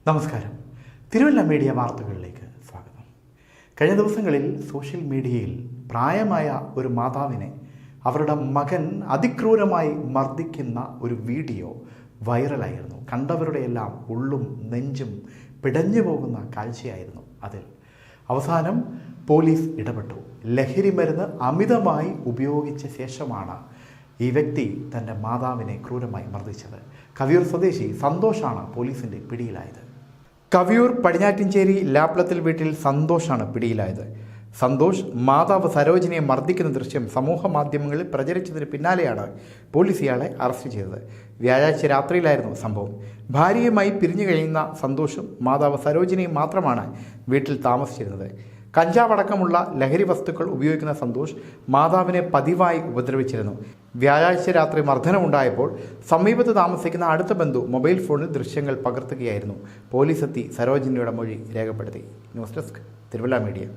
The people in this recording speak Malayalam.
നമസ്കാരം. തിരുവല്ല മീഡിയ വാർത്തകളിലേക്ക് സ്വാഗതം. കഴിഞ്ഞ ദിവസങ്ങളിൽ സോഷ്യൽ മീഡിയയിൽ പ്രായമായ ഒരു മാതാവിനെ അവരുടെ മകൻ അതിക്രൂരമായി മർദ്ദിക്കുന്ന ഒരു വീഡിയോ വൈറലായിരുന്നു. കണ്ടവരുടെയെല്ലാം ഉള്ളും നെഞ്ചും പിടഞ്ഞു പോകുന്ന കാഴ്ചയായിരുന്നു അതിൽ. അവസാനം പോലീസ് ഇടപെട്ടു. ലഹരി മരുന്ന് അമിതമായി ഉപയോഗിച്ച ശേഷമാണ് ഈ വ്യക്തി തൻ്റെ മാതാവിനെ ക്രൂരമായി മർദ്ദിച്ചത്. കവിയൂർ സ്വദേശി സന്തോഷാണ് പോലീസിൻ്റെ പിടിയിലായത്. കവിയൂർ പടിഞ്ഞാറ്റിഞ്ചേരി ലാപ്ലത്തിൽ വീട്ടിൽ സന്തോഷാണ് പിടിയിലായത്. സന്തോഷ് മാതാവ് സരോജിനിയെ മർദ്ദിക്കുന്ന ദൃശ്യം സമൂഹ മാധ്യമങ്ങളിൽ പ്രചരിച്ചതിന് പിന്നാലെയാണ് പോലീസ് ഇയാളെ അറസ്റ്റ് ചെയ്തത്. വ്യാഴാഴ്ച രാത്രിയിലായിരുന്നു സംഭവം. ഭാര്യയുമായി പിരിഞ്ഞു കഴിയുന്ന സന്തോഷും മാതാവ് സരോജിനിയും മാത്രമാണ് വീട്ടിൽ താമസിച്ചിരുന്നത്. കഞ്ചാവടക്കമുള്ള ലഹരി വസ്തുക്കൾ ഉപയോഗിക്കുന്ന സന്തോഷ് മാതാവിനെ പതിവായി ഉപദ്രവിച്ചിരുന്നു. വ്യാഴാഴ്ച രാത്രി മർദ്ദനമുണ്ടായപ്പോൾ സമീപത്ത് താമസിക്കുന്ന അടുത്ത ബന്ധു മൊബൈൽ ഫോണിൽ ദൃശ്യങ്ങൾ പകർത്തുകയായിരുന്നു. പോലീസ് എത്തി സരോജിനിയുടെ മൊഴി രേഖപ്പെടുത്തി. News desk Thiruvalla media.